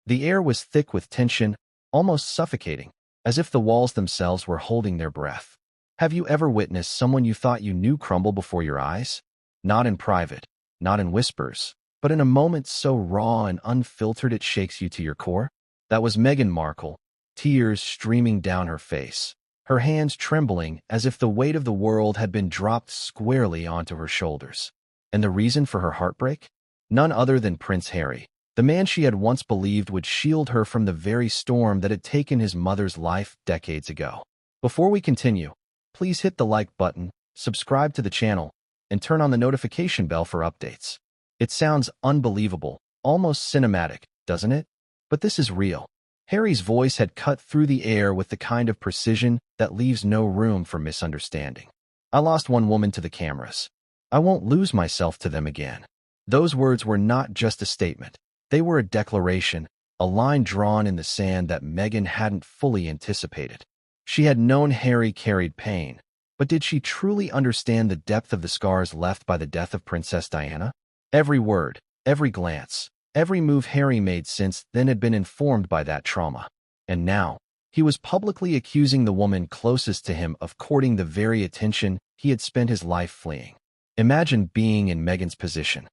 The air was thick with tension, almost suffocating, as if the walls themselves were holding their breath. Have you ever witnessed someone you thought you knew crumble before your eyes? Not in private, not in whispers, but in a moment so raw and unfiltered it shakes you to your core? That was Meghan Markle, tears streaming down her face, her hands trembling as if the weight of the world had been dropped squarely onto her shoulders. And the reason for her heartbreak? None other than Prince Harry, the man she had once believed would shield her from the very storm that had taken his mother's life decades ago. Before we continue, please hit the like button, subscribe to the channel, and turn on the notification bell for updates. It sounds unbelievable, almost cinematic, doesn't it? But this is real. Harry's voice had cut through the air with the kind of precision that leaves no room for misunderstanding. I lost one woman to the cameras. I won't lose myself to them again. Those words were not just a statement. They were a declaration, a line drawn in the sand that Meghan hadn't fully anticipated. She had known Harry carried pain, but did she truly understand the depth of the scars left by the death of Princess Diana? Every word, every glance, every move Harry made since then had been informed by that trauma. And now, he was publicly accusing the woman closest to him of courting the very attention he had spent his life fleeing. Imagine being in Meghan's position.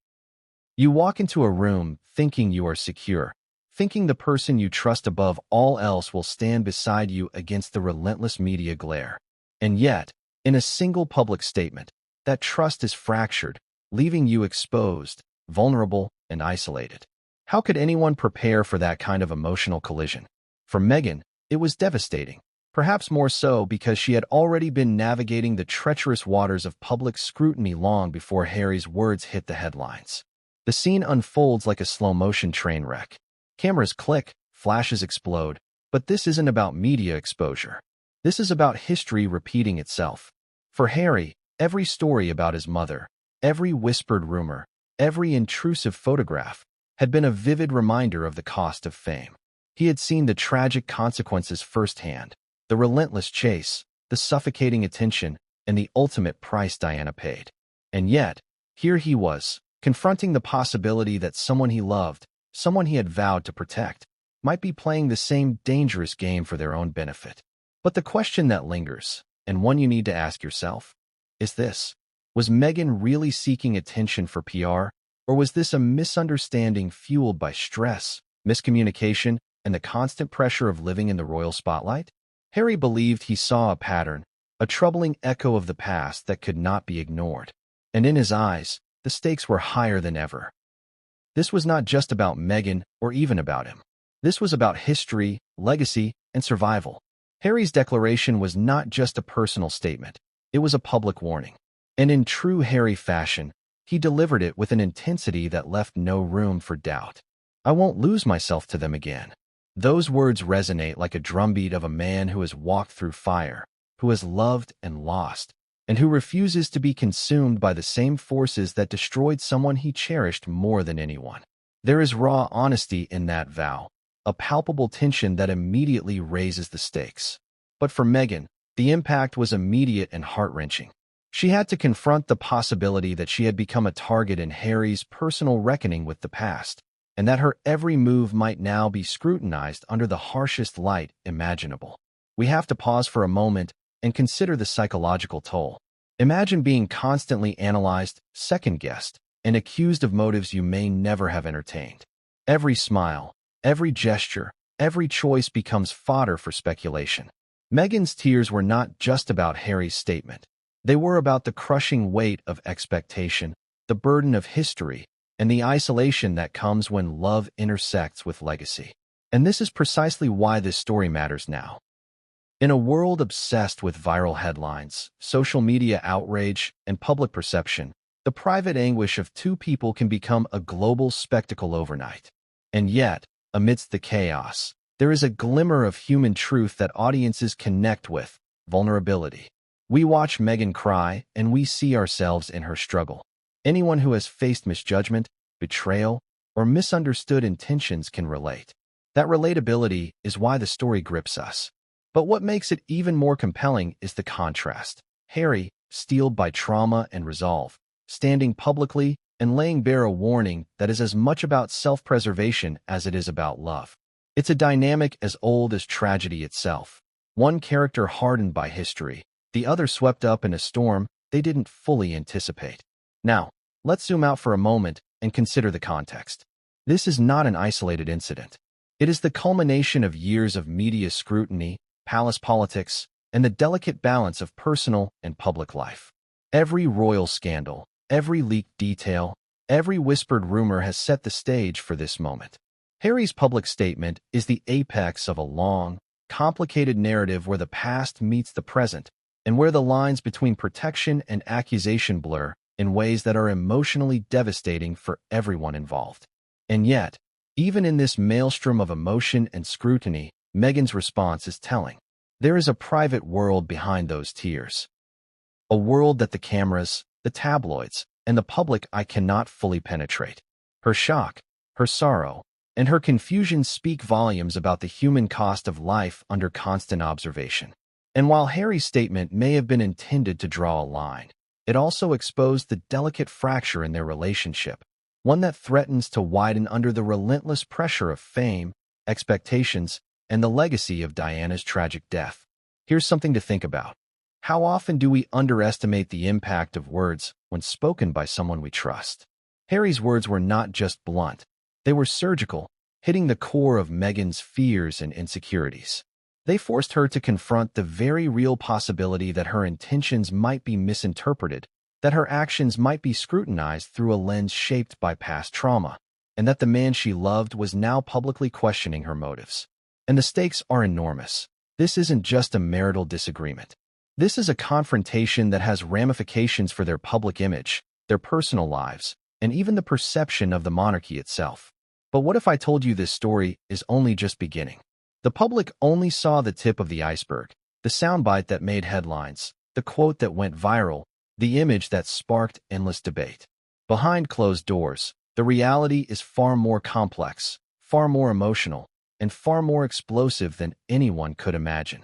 You walk into a room thinking you are secure, thinking the person you trust above all else will stand beside you against the relentless media glare. And yet, in a single public statement, that trust is fractured, leaving you exposed, vulnerable, and isolated. How could anyone prepare for that kind of emotional collision? For Meghan, it was devastating, perhaps more so because she had already been navigating the treacherous waters of public scrutiny long before Harry's words hit the headlines. The scene unfolds like a slow-motion train wreck. Cameras click, flashes explode, but this isn't about media exposure. This is about history repeating itself. For Harry, every story about his mother, every whispered rumor, every intrusive photograph had been a vivid reminder of the cost of fame. He had seen the tragic consequences firsthand, the relentless chase, the suffocating attention, and the ultimate price Diana paid. And yet, here he was, confronting the possibility that someone he loved, someone he had vowed to protect, might be playing the same dangerous game for their own benefit. But the question that lingers, and one you need to ask yourself, is this: was Meghan really seeking attention for PR, or was this a misunderstanding fueled by stress, miscommunication, and the constant pressure of living in the royal spotlight? Harry believed he saw a pattern, a troubling echo of the past that could not be ignored. And in his eyes, the stakes were higher than ever. This was not just about Meghan or even about him. This was about history, legacy, and survival. Harry's declaration was not just a personal statement. It was a public warning. And in true Harry fashion, he delivered it with an intensity that left no room for doubt. I won't lose myself to them again. Those words resonate like a drumbeat of a man who has walked through fire, who has loved and lost, and who refuses to be consumed by the same forces that destroyed someone he cherished more than anyone. There is raw honesty in that vow, a palpable tension that immediately raises the stakes. But for Meghan, the impact was immediate and heart-wrenching. She had to confront the possibility that she had become a target in Harry's personal reckoning with the past, and that her every move might now be scrutinized under the harshest light imaginable. We have to pause for a moment and consider the psychological toll. Imagine being constantly analyzed, second-guessed, and accused of motives you may never have entertained. Every smile, every gesture, every choice becomes fodder for speculation. Meghan's tears were not just about Harry's statement. They were about the crushing weight of expectation, the burden of history, and the isolation that comes when love intersects with legacy. And this is precisely why this story matters now. In a world obsessed with viral headlines, social media outrage, and public perception, the private anguish of two people can become a global spectacle overnight. And yet, amidst the chaos, there is a glimmer of human truth that audiences connect with: vulnerability. We watch Meghan cry, and we see ourselves in her struggle. Anyone who has faced misjudgment, betrayal, or misunderstood intentions can relate. That relatability is why the story grips us. But what makes it even more compelling is the contrast. Harry, steeled by trauma and resolve, standing publicly and laying bare a warning that is as much about self-preservation as it is about love. It's a dynamic as old as tragedy itself. One character hardened by history, the other swept up in a storm they didn't fully anticipate. Now, let's zoom out for a moment and consider the context. This is not an isolated incident. It is the culmination of years of media scrutiny, palace politics, and the delicate balance of personal and public life. Every royal scandal, every leaked detail, every whispered rumor has set the stage for this moment. Harry's public statement is the apex of a long, complicated narrative where the past meets the present, and where the lines between protection and accusation blur in ways that are emotionally devastating for everyone involved. And yet, even in this maelstrom of emotion and scrutiny, Meghan's response is telling. There is a private world behind those tears. A world that the cameras, the tabloids, and the public eye cannot fully penetrate. Her shock, her sorrow, and her confusion speak volumes about the human cost of life under constant observation. And while Harry's statement may have been intended to draw a line, it also exposed the delicate fracture in their relationship, one that threatens to widen under the relentless pressure of fame, expectations, and the legacy of Diana's tragic death. Here's something to think about. How often do we underestimate the impact of words when spoken by someone we trust? Harry's words were not just blunt. They were surgical, hitting the core of Meghan's fears and insecurities. They forced her to confront the very real possibility that her intentions might be misinterpreted, that her actions might be scrutinized through a lens shaped by past trauma, and that the man she loved was now publicly questioning her motives. And the stakes are enormous. This isn't just a marital disagreement. This is a confrontation that has ramifications for their public image, their personal lives, and even the perception of the monarchy itself. But what if I told you this story is only just beginning? The public only saw the tip of the iceberg, the soundbite that made headlines, the quote that went viral, the image that sparked endless debate. Behind closed doors, the reality is far more complex, far more emotional, and far more explosive than anyone could imagine.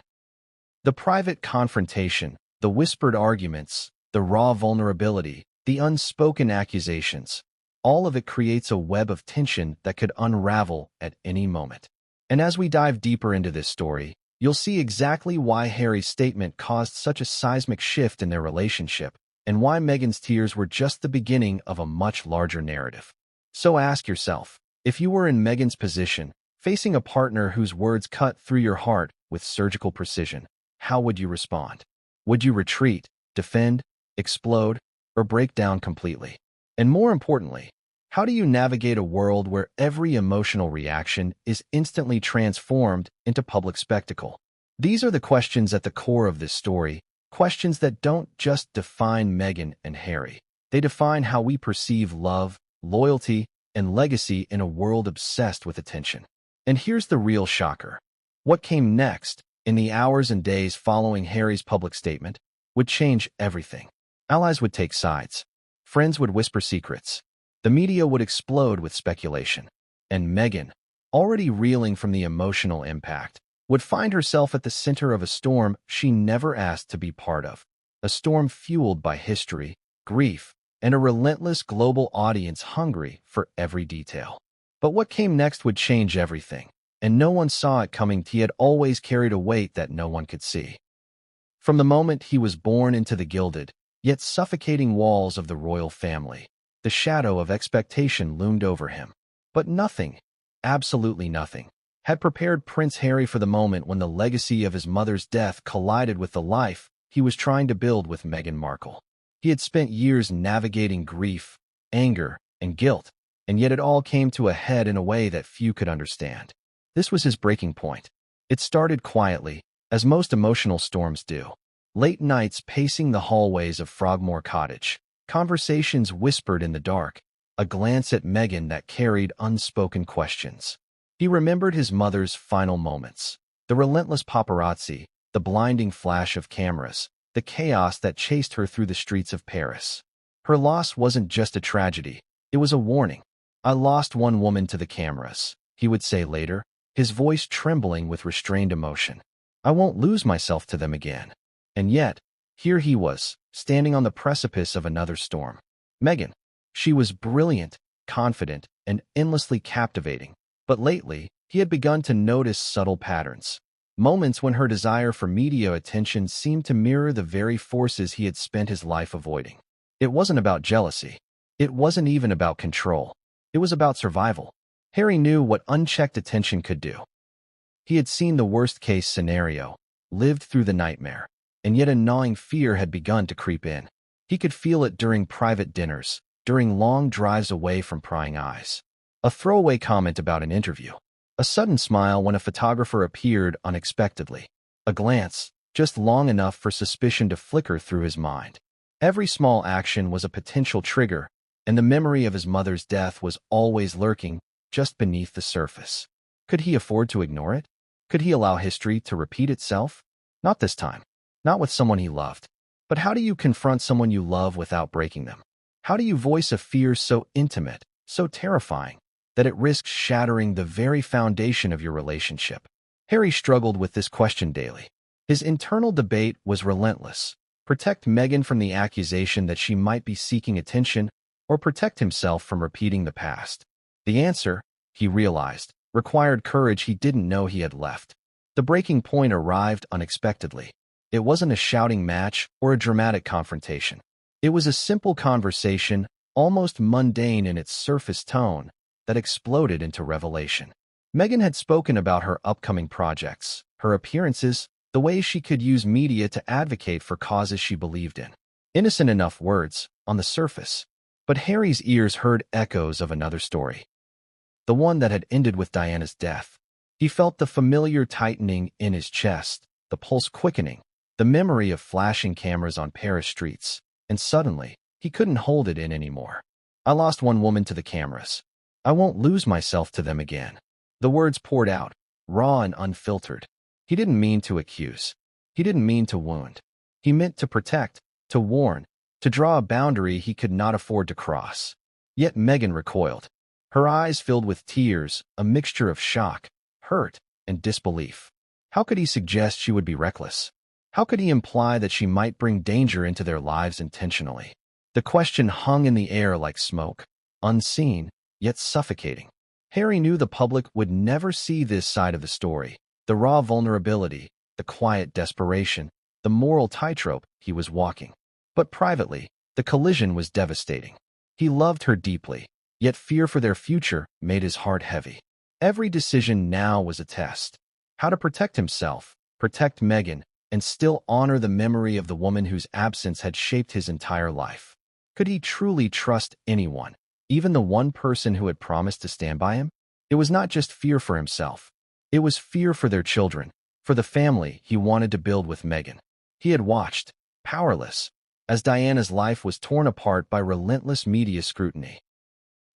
The private confrontation, the whispered arguments, the raw vulnerability, the unspoken accusations, all of it creates a web of tension that could unravel at any moment. And as we dive deeper into this story, you'll see exactly why Harry's statement caused such a seismic shift in their relationship, and why Meghan's tears were just the beginning of a much larger narrative. So ask yourself, if you were in Meghan's position, facing a partner whose words cut through your heart with surgical precision, how would you respond? Would you retreat, defend, explode, or break down completely? And more importantly, how do you navigate a world where every emotional reaction is instantly transformed into public spectacle? These are the questions at the core of this story, questions that don't just define Meghan and Harry. They define how we perceive love, loyalty, and legacy in a world obsessed with attention. And here's the real shocker. What came next, in the hours and days following Harry's public statement, would change everything. Allies would take sides. Friends would whisper secrets. The media would explode with speculation. And Meghan, already reeling from the emotional impact, would find herself at the center of a storm she never asked to be part of. A storm fueled by history, grief, and a relentless global audience hungry for every detail. But what came next would change everything, and no one saw it coming. He had always carried a weight that no one could see. From the moment he was born into the gilded, yet suffocating walls of the royal family, the shadow of expectation loomed over him. But nothing, absolutely nothing, had prepared Prince Harry for the moment when the legacy of his mother's death collided with the life he was trying to build with Meghan Markle. He had spent years navigating grief, anger, and guilt, and yet it all came to a head in a way that few could understand. This was his breaking point. It started quietly, as most emotional storms do. Late nights pacing the hallways of Frogmore Cottage, conversations whispered in the dark, a glance at Meghan that carried unspoken questions. He remembered his mother's final moments, the relentless paparazzi, the blinding flash of cameras, the chaos that chased her through the streets of Paris. Her loss wasn't just a tragedy, it was a warning. "I lost one woman to the cameras," he would say later, his voice trembling with restrained emotion. "I won't lose myself to them again." And yet, here he was, standing on the precipice of another storm. Meghan. She was brilliant, confident, and endlessly captivating. But lately, He had begun to notice subtle patterns. Moments when her desire for media attention seemed to mirror the very forces he had spent his life avoiding. It wasn't about jealousy. It wasn't even about control. It was about survival. Harry knew what unchecked attention could do. He had seen the worst-case scenario, lived through the nightmare, and yet a gnawing fear had begun to creep in. He could feel it during private dinners, during long drives away from prying eyes. A throwaway comment about an interview. A sudden smile when a photographer appeared unexpectedly. A glance, just long enough for suspicion to flicker through his mind. Every small action was a potential trigger, and the memory of his mother's death was always lurking just beneath the surface. Could he afford to ignore it? Could he allow history to repeat itself? Not this time. Not with someone he loved. But how do you confront someone you love without breaking them? How do you voice a fear so intimate, so terrifying, that it risks shattering the very foundation of your relationship? Harry struggled with this question daily. His internal debate was relentless. Protect Meghan from the accusation that she might be seeking attention, or protect himself from repeating the past. The answer, he realized, required courage he didn't know he had left. The breaking point arrived unexpectedly. It wasn't a shouting match or a dramatic confrontation. It was a simple conversation, almost mundane in its surface tone, that exploded into revelation. Meghan had spoken about her upcoming projects, her appearances, the ways she could use media to advocate for causes she believed in. Innocent enough words, on the surface. But Harry's ears heard echoes of another story. The one that had ended with Diana's death. He felt the familiar tightening in his chest, the pulse quickening, the memory of flashing cameras on Paris streets, and suddenly, he couldn't hold it in anymore. I lost one woman to the cameras. I won't lose myself to them again. The words poured out, raw and unfiltered. He didn't mean to accuse. He didn't mean to wound. He meant to protect, to warn, to draw a boundary he could not afford to cross. Yet Meghan recoiled. Her eyes filled with tears, a mixture of shock, hurt, and disbelief. How could he suggest she would be reckless? How could he imply that she might bring danger into their lives intentionally? The question hung in the air like smoke, unseen, yet suffocating. Harry knew the public would never see this side of the story, the raw vulnerability, the quiet desperation, the moral tightrope he was walking. But privately, the collision was devastating. He loved her deeply, yet fear for their future made his heart heavy. Every decision now was a test. How to protect himself, protect Meghan, and still honor the memory of the woman whose absence had shaped his entire life. Could he truly trust anyone, even the one person who had promised to stand by him? It was not just fear for himself. It was fear for their children, for the family he wanted to build with Meghan. He had watched, powerless, as Diana's life was torn apart by relentless media scrutiny.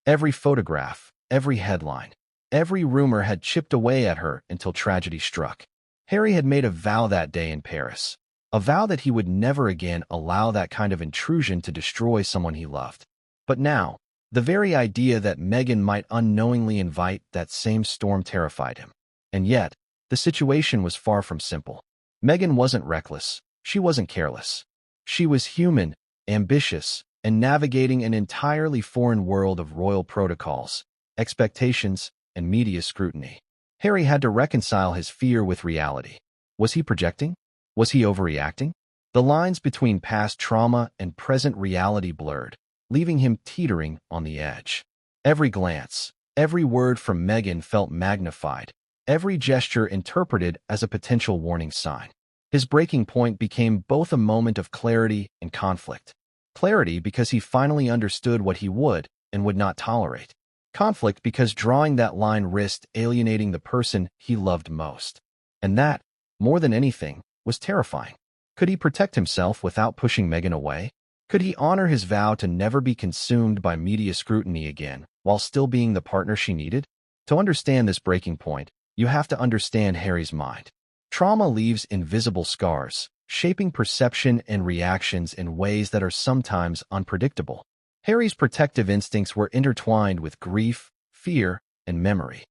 Every photograph, every headline, every rumor had chipped away at her until tragedy struck. Harry had made a vow that day in Paris, a vow that he would never again allow that kind of intrusion to destroy someone he loved. But now, the very idea that Meghan might unknowingly invite that same storm terrified him. And yet, the situation was far from simple. Meghan wasn't reckless. She wasn't careless. She was human, ambitious, and navigating an entirely foreign world of royal protocols, expectations, and media scrutiny. Harry had to reconcile his fear with reality. Was he projecting? Was he overreacting? The lines between past trauma and present reality blurred, leaving him teetering on the edge. Every glance, every word from Meghan felt magnified, every gesture interpreted as a potential warning sign. His breaking point became both a moment of clarity and conflict. Clarity because he finally understood what he would and would not tolerate. Conflict because drawing that line risked alienating the person he loved most. And that, more than anything, was terrifying. Could he protect himself without pushing Meghan away? Could he honor his vow to never be consumed by media scrutiny again, while still being the partner she needed? To understand this breaking point, you have to understand Harry's mind. Trauma leaves invisible scars, shaping perception and reactions in ways that are sometimes unpredictable. Harry's protective instincts were intertwined with grief, fear, and memory.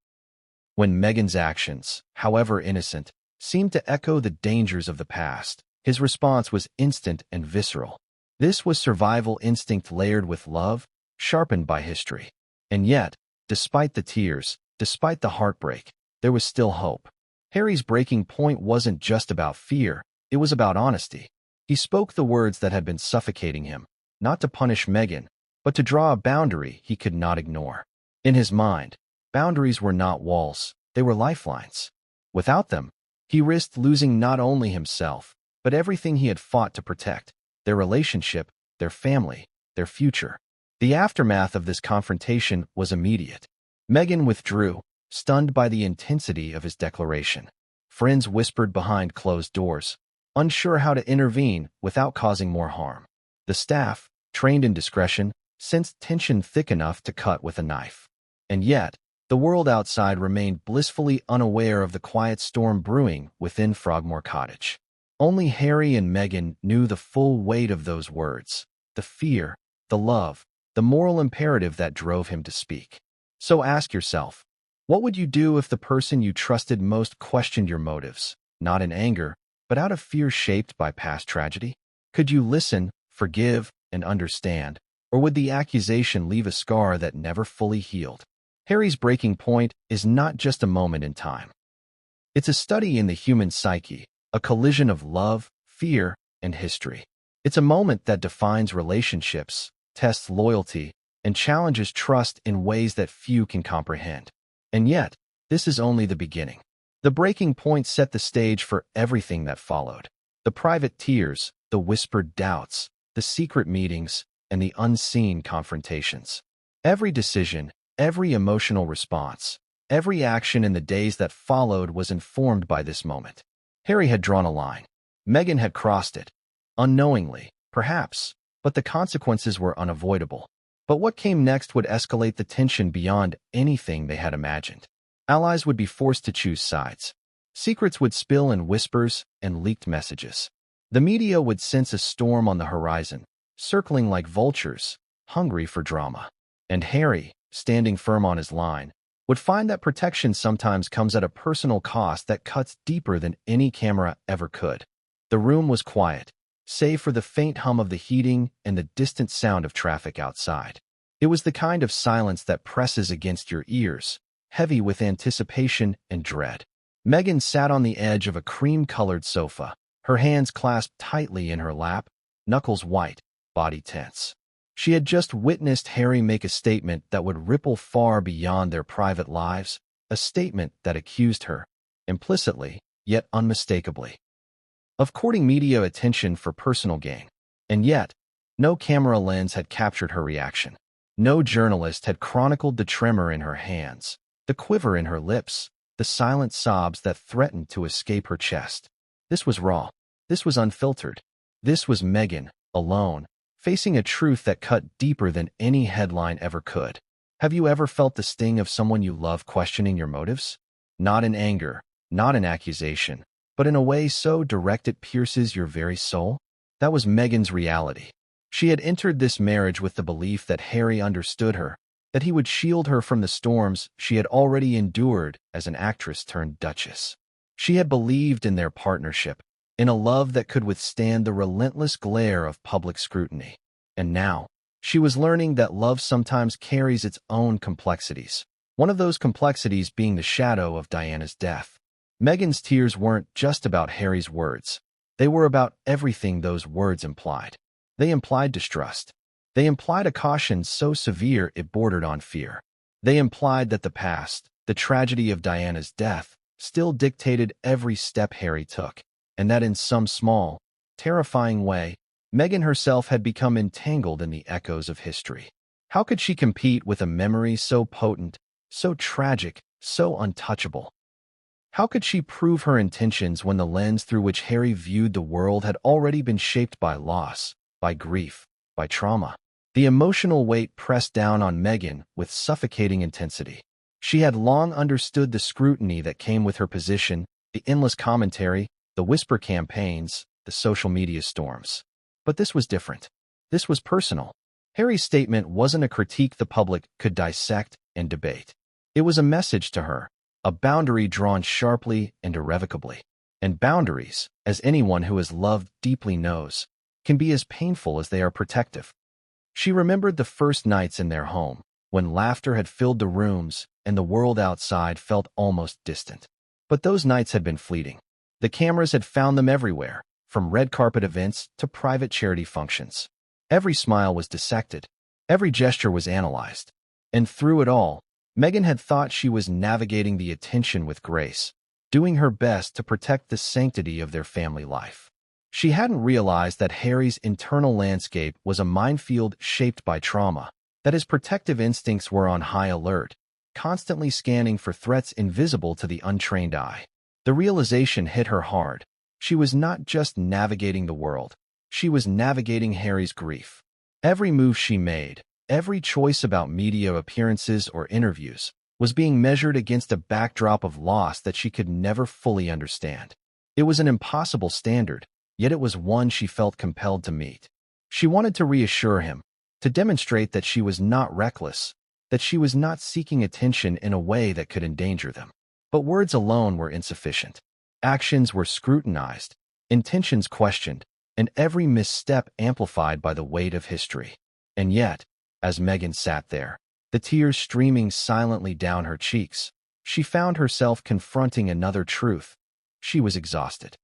When Meghan's actions, however innocent, seemed to echo the dangers of the past, his response was instant and visceral. This was survival instinct layered with love, sharpened by history. And yet, despite the tears, despite the heartbreak, there was still hope. Harry's breaking point wasn't just about fear, it was about honesty. He spoke the words that had been suffocating him, not to punish Meghan, but to draw a boundary he could not ignore. In his mind, boundaries were not walls, they were lifelines. Without them, he risked losing not only himself, but everything he had fought to protect: their relationship, their family, their future. The aftermath of this confrontation was immediate. Meghan withdrew, stunned by the intensity of his declaration. Friends whispered behind closed doors, unsure how to intervene without causing more harm. The staff, trained in discretion, sensed tension thick enough to cut with a knife. And yet, the world outside remained blissfully unaware of the quiet storm brewing within Frogmore Cottage. Only Harry and Meghan knew the full weight of those words, the fear, the love, the moral imperative that drove him to speak. So ask yourself, what would you do if the person you trusted most questioned your motives, not in anger, but out of fear shaped by past tragedy? Could you listen, forgive, and understand, or would the accusation leave a scar that never fully healed? Harry's breaking point is not just a moment in time. It's a study in the human psyche, a collision of love, fear, and history. It's a moment that defines relationships, tests loyalty, and challenges trust in ways that few can comprehend. And yet, this is only the beginning. The breaking point set the stage for everything that followed. The private tears, the whispered doubts, the secret meetings, and the unseen confrontations. Every decision, every emotional response, every action in the days that followed was informed by this moment. Harry had drawn a line. Meghan had crossed it. Unknowingly, perhaps, but the consequences were unavoidable. But what came next would escalate the tension beyond anything they had imagined. Allies would be forced to choose sides. Secrets would spill in whispers and leaked messages. The media would sense a storm on the horizon, circling like vultures, hungry for drama. And Harry, standing firm on his line, would find that protection sometimes comes at a personal cost that cuts deeper than any camera ever could. The room was quiet, save for the faint hum of the heating and the distant sound of traffic outside. It was the kind of silence that presses against your ears, heavy with anticipation and dread. Meghan sat on the edge of a cream-colored sofa, her hands clasped tightly in her lap, knuckles white, body tense. She had just witnessed Harry make a statement that would ripple far beyond their private lives, a statement that accused her, implicitly, yet unmistakably, of courting media attention for personal gain. And yet, no camera lens had captured her reaction. No journalist had chronicled the tremor in her hands, the quiver in her lips, the silent sobs that threatened to escape her chest. This was raw. This was unfiltered. This was Meghan, alone, facing a truth that cut deeper than any headline ever could. Have you ever felt the sting of someone you love questioning your motives? Not in anger, not in accusation, but in a way so direct it pierces your very soul? That was Meghan's reality. She had entered this marriage with the belief that Harry understood her, that he would shield her from the storms she had already endured as an actress turned Duchess. She had believed in their partnership, in a love that could withstand the relentless glare of public scrutiny. And now, she was learning that love sometimes carries its own complexities, one of those complexities being the shadow of Diana's death. Meghan's tears weren't just about Harry's words. They were about everything those words implied. They implied distrust. They implied a caution so severe it bordered on fear. They implied that the past, the tragedy of Diana's death, still dictated every step Harry took, and that in some small, terrifying way, Meghan herself had become entangled in the echoes of history. How could she compete with a memory so potent, so tragic, so untouchable? How could she prove her intentions when the lens through which Harry viewed the world had already been shaped by loss, by grief, by trauma? The emotional weight pressed down on Meghan with suffocating intensity. She had long understood the scrutiny that came with her position, the endless commentary, the whisper campaigns, the social media storms. But this was different. This was personal. Harry's statement wasn't a critique the public could dissect and debate. It was a message to her, a boundary drawn sharply and irrevocably. And boundaries, as anyone who has loved deeply knows, can be as painful as they are protective. She remembered the first nights in their home, when laughter had filled the rooms, and the world outside felt almost distant. But those nights had been fleeting. The cameras had found them everywhere, from red carpet events to private charity functions. Every smile was dissected. Every gesture was analyzed. And through it all, Meghan had thought she was navigating the attention with grace, doing her best to protect the sanctity of their family life. She hadn't realized that Harry's internal landscape was a minefield shaped by trauma, that his protective instincts were on high alert, constantly scanning for threats invisible to the untrained eye. The realization hit her hard. She was not just navigating the world. She was navigating Harry's grief. Every move she made, every choice about media appearances or interviews, was being measured against a backdrop of loss that she could never fully understand. It was an impossible standard, yet it was one she felt compelled to meet. She wanted to reassure him, to demonstrate that she was not reckless, that she was not seeking attention in a way that could endanger them. But words alone were insufficient. Actions were scrutinized, intentions questioned, and every misstep amplified by the weight of history. And yet, as Meghan sat there, the tears streaming silently down her cheeks, she found herself confronting another truth. She was exhausted.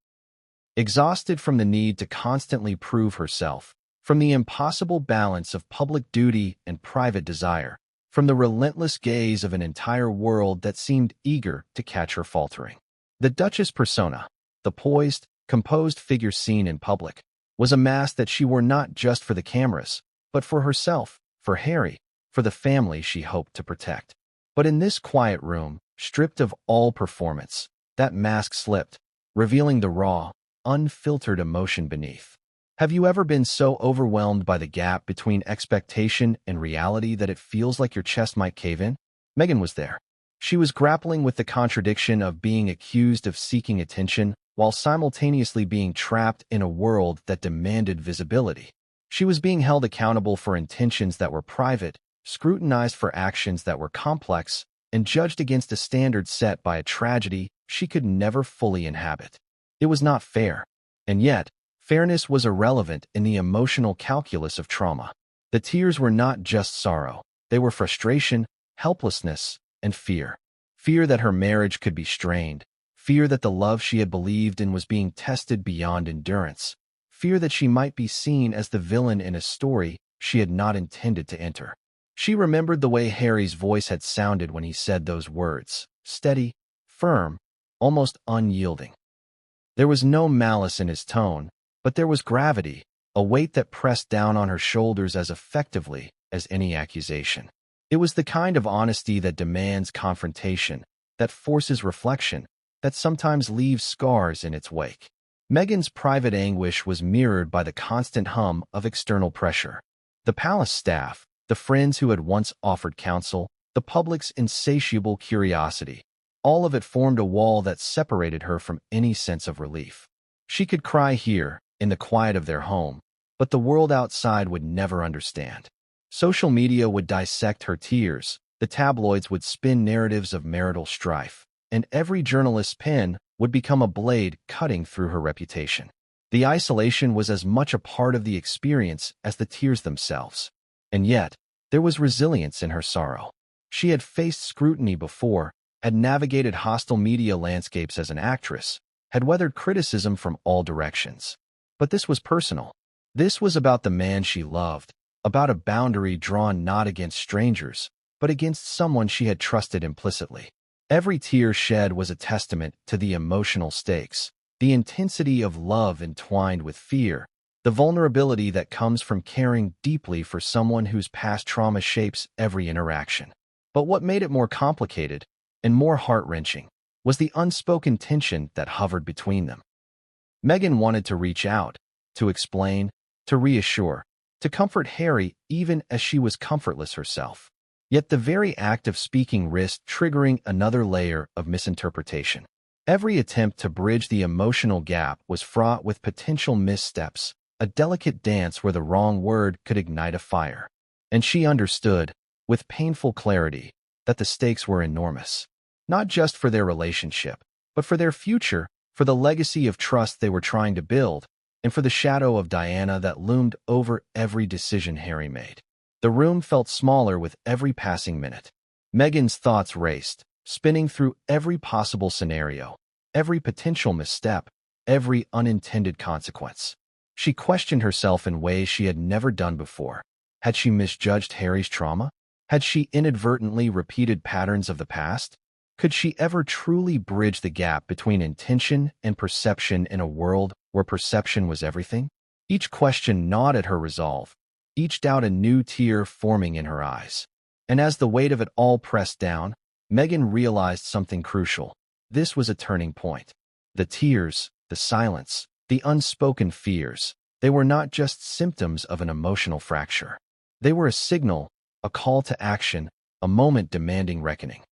Exhausted from the need to constantly prove herself, from the impossible balance of public duty and private desire, from the relentless gaze of an entire world that seemed eager to catch her faltering. The Duchess persona, the poised, composed figure seen in public, was a mask that she wore not just for the cameras, but for herself, for Harry, for the family she hoped to protect. But in this quiet room, stripped of all performance, that mask slipped, revealing the raw, unfiltered emotion beneath. Have you ever been so overwhelmed by the gap between expectation and reality that it feels like your chest might cave in? Meghan was there. She was grappling with the contradiction of being accused of seeking attention while simultaneously being trapped in a world that demanded visibility. She was being held accountable for intentions that were private, scrutinized for actions that were complex, and judged against a standard set by a tragedy she could never fully inhabit. It was not fair, and yet, fairness was irrelevant in the emotional calculus of trauma. The tears were not just sorrow. They were frustration, helplessness, and fear. Fear that her marriage could be strained. Fear that the love she had believed in was being tested beyond endurance. Fear that she might be seen as the villain in a story she had not intended to enter. She remembered the way Harry's voice had sounded when he said those words, steady, firm, almost unyielding. There was no malice in his tone, but there was gravity, a weight that pressed down on her shoulders as effectively as any accusation. It was the kind of honesty that demands confrontation, that forces reflection, that sometimes leaves scars in its wake. Meghan's private anguish was mirrored by the constant hum of external pressure. The palace staff, the friends who had once offered counsel, the public's insatiable curiosity, all of it formed a wall that separated her from any sense of relief. She could cry here, in the quiet of their home, but the world outside would never understand. Social media would dissect her tears, the tabloids would spin narratives of marital strife, and every journalist's pen would become a blade cutting through her reputation. The isolation was as much a part of the experience as the tears themselves. And yet, there was resilience in her sorrow. She had faced scrutiny before, had navigated hostile media landscapes as an actress, had weathered criticism from all directions. But this was personal. This was about the man she loved, about a boundary drawn not against strangers, but against someone she had trusted implicitly. Every tear shed was a testament to the emotional stakes, the intensity of love entwined with fear, the vulnerability that comes from caring deeply for someone whose past trauma shapes every interaction. But what made it more complicated, and more heart-wrenching, was the unspoken tension that hovered between them. Meghan wanted to reach out, to explain, to reassure, to comfort Harry even as she was comfortless herself. Yet the very act of speaking risked triggering another layer of misinterpretation. Every attempt to bridge the emotional gap was fraught with potential missteps, a delicate dance where the wrong word could ignite a fire. And she understood, with painful clarity, that the stakes were enormous. Not just for their relationship, but for their future, for the legacy of trust they were trying to build, and for the shadow of Diana that loomed over every decision Harry made. The room felt smaller with every passing minute. Meghan's thoughts raced, spinning through every possible scenario, every potential misstep, every unintended consequence. She questioned herself in ways she had never done before. Had she misjudged Harry's trauma? Had she inadvertently repeated patterns of the past? Could she ever truly bridge the gap between intention and perception in a world where perception was everything? Each question gnawed at her resolve, each doubt a new tear forming in her eyes. And as the weight of it all pressed down, Meghan realized something crucial. This was a turning point. The tears, the silence, the unspoken fears, they were not just symptoms of an emotional fracture. They were a signal, a call to action, a moment demanding reckoning.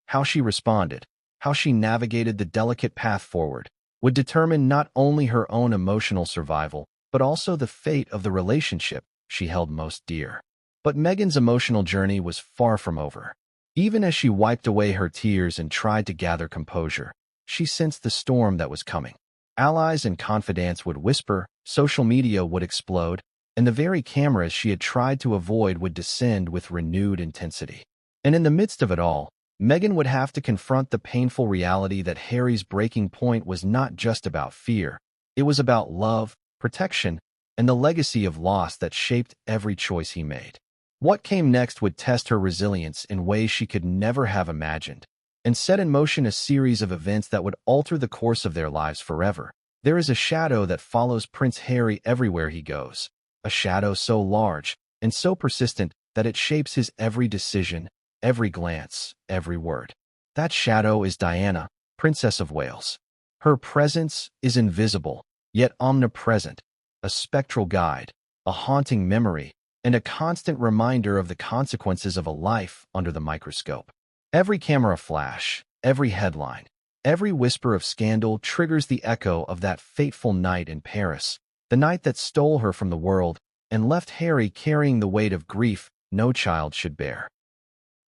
How she responded, how she navigated the delicate path forward, would determine not only her own emotional survival, but also the fate of the relationship she held most dear. But Meghan's emotional journey was far from over. Even as she wiped away her tears and tried to gather composure, she sensed the storm that was coming. Allies and confidants would whisper, social media would explode, and the very cameras she had tried to avoid would descend with renewed intensity. And in the midst of it all, Meghan would have to confront the painful reality that Harry's breaking point was not just about fear. It was about love, protection, and the legacy of loss that shaped every choice he made. What came next would test her resilience in ways she could never have imagined, and set in motion a series of events that would alter the course of their lives forever. There is a shadow that follows Prince Harry everywhere he goes, a shadow so large and so persistent that it shapes his every decision, every glance, every word. That shadow is Diana, Princess of Wales. Her presence is invisible, yet omnipresent, a spectral guide, a haunting memory, and a constant reminder of the consequences of a life under the microscope. Every camera flash, every headline, every whisper of scandal triggers the echo of that fateful night in Paris, the night that stole her from the world and left Harry carrying the weight of grief no child should bear.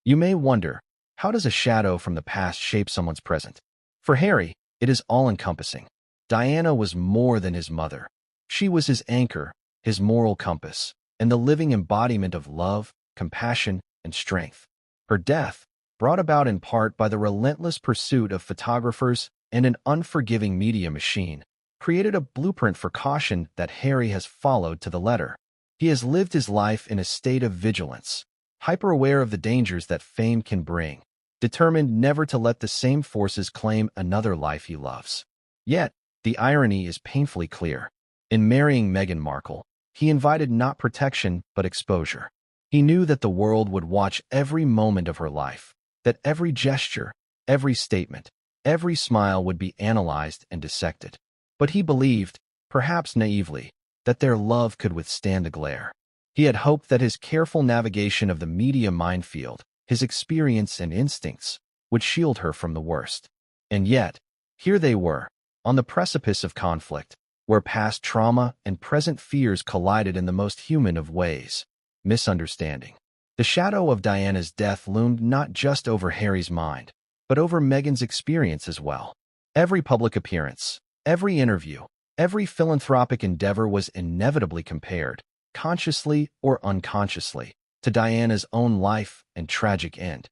You may wonder, how does a shadow from the past shape someone's present? For Harry, it is all-encompassing. Diana was more than his mother. She was his anchor, his moral compass, and the living embodiment of love, compassion, and strength. Her death, brought about in part by the relentless pursuit of photographers and an unforgiving media machine, created a blueprint for caution that Harry has followed to the letter. He has lived his life in a state of vigilance, hyper-aware of the dangers that fame can bring, determined never to let the same forces claim another life he loves. Yet, the irony is painfully clear. In marrying Meghan Markle, he invited not protection but exposure. He knew that the world would watch every moment of her life, that every gesture, every statement, every smile would be analyzed and dissected. But he believed, perhaps naively, that their love could withstand the glare. He had hoped that his careful navigation of the media minefield, his experience and instincts, would shield her from the worst. And yet, here they were, on the precipice of conflict, where past trauma and present fears collided in the most human of ways: misunderstanding. The shadow of Diana's death loomed not just over Harry's mind, but over Meghan's experience as well. Every public appearance, every interview, every philanthropic endeavor was inevitably compared, consciously or unconsciously, to Diana's own life and tragic end.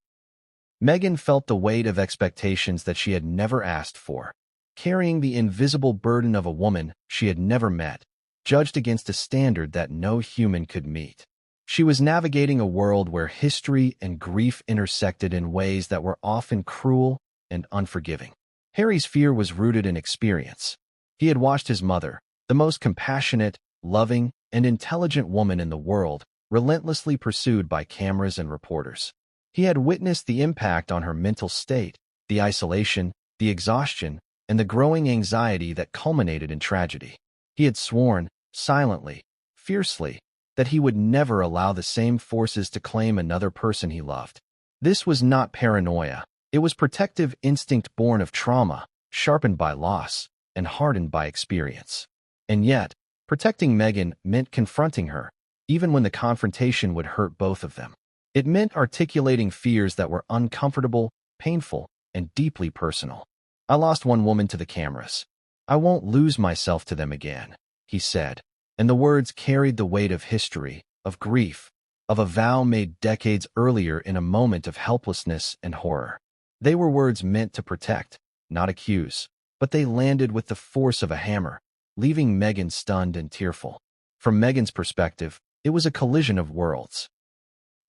Meghan felt the weight of expectations that she had never asked for, carrying the invisible burden of a woman she had never met, judged against a standard that no human could meet. She was navigating a world where history and grief intersected in ways that were often cruel and unforgiving. Harry's fear was rooted in experience. He had watched his mother, the most compassionate, loving, and intelligent woman in the world, relentlessly pursued by cameras and reporters. He had witnessed the impact on her mental state, the isolation, the exhaustion, and the growing anxiety that culminated in tragedy. He had sworn, silently, fiercely, that he would never allow the same forces to claim another person he loved. This was not paranoia. It was protective instinct born of trauma, sharpened by loss, and hardened by experience. And yet, protecting Meghan meant confronting her, even when the confrontation would hurt both of them. It meant articulating fears that were uncomfortable, painful, and deeply personal. "I lost one woman to the cameras. I won't lose myself to them again," he said, and the words carried the weight of history, of grief, of a vow made decades earlier in a moment of helplessness and horror. They were words meant to protect, not accuse, but they landed with the force of a hammer, leaving Meghan stunned and tearful. From Meghan's perspective, it was a collision of worlds.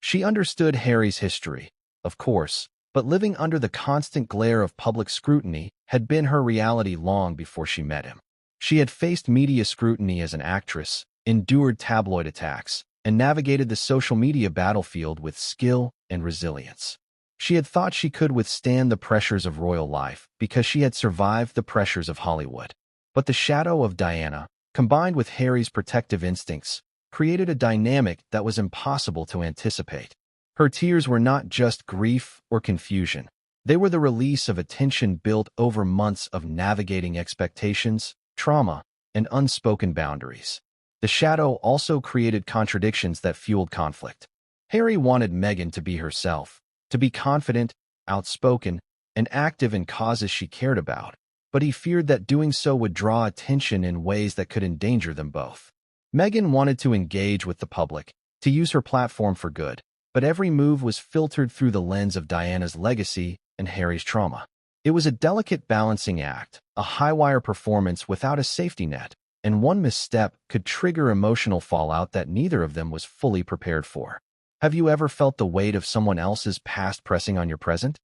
She understood Harry's history, of course, but living under the constant glare of public scrutiny had been her reality long before she met him. She had faced media scrutiny as an actress, endured tabloid attacks, and navigated the social media battlefield with skill and resilience. She had thought she could withstand the pressures of royal life because she had survived the pressures of Hollywood. But the shadow of Diana, combined with Harry's protective instincts, created a dynamic that was impossible to anticipate. Her tears were not just grief or confusion. They were the release of a tension built over months of navigating expectations, trauma, and unspoken boundaries. The shadow also created contradictions that fueled conflict. Harry wanted Meghan to be herself, to be confident, outspoken, and active in causes she cared about, but he feared that doing so would draw attention in ways that could endanger them both. Meghan wanted to engage with the public, to use her platform for good, but every move was filtered through the lens of Diana's legacy and Harry's trauma. It was a delicate balancing act, a high-wire performance without a safety net, and one misstep could trigger emotional fallout that neither of them was fully prepared for. Have you ever felt the weight of someone else's past pressing on your present?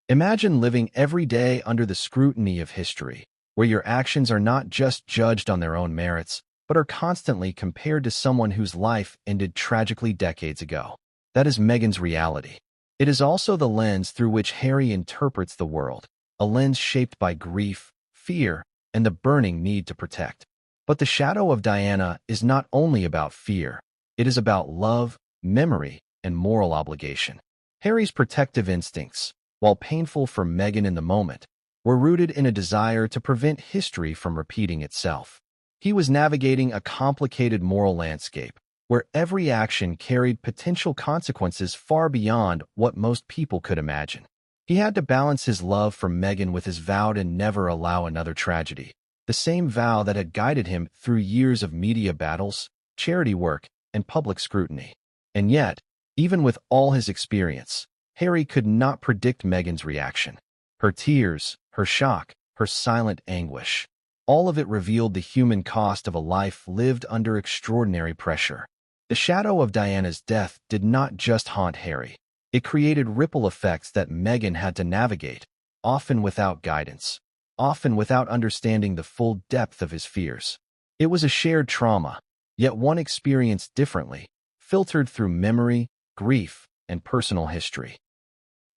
Imagine living every day under the scrutiny of history, where your actions are not just judged on their own merits, but are constantly compared to someone whose life ended tragically decades ago. That is Meghan's reality. It is also the lens through which Harry interprets the world, a lens shaped by grief, fear, and the burning need to protect. But the shadow of Diana is not only about fear. It is about love, memory, and moral obligation. Harry's protective instincts, while painful for Meghan in the moment, were rooted in a desire to prevent history from repeating itself. He was navigating a complicated moral landscape, where every action carried potential consequences far beyond what most people could imagine. He had to balance his love for Meghan with his vow to never allow another tragedy, the same vow that had guided him through years of media battles, charity work, and public scrutiny. And yet, even with all his experience, Harry could not predict Meghan's reaction. Her tears, her shock, her silent anguish, all of it revealed the human cost of a life lived under extraordinary pressure. The shadow of Diana's death did not just haunt Harry. It created ripple effects that Meghan had to navigate, often without guidance, often without understanding the full depth of his fears. It was a shared trauma, yet one experienced differently, filtered through memory, grief, and personal history.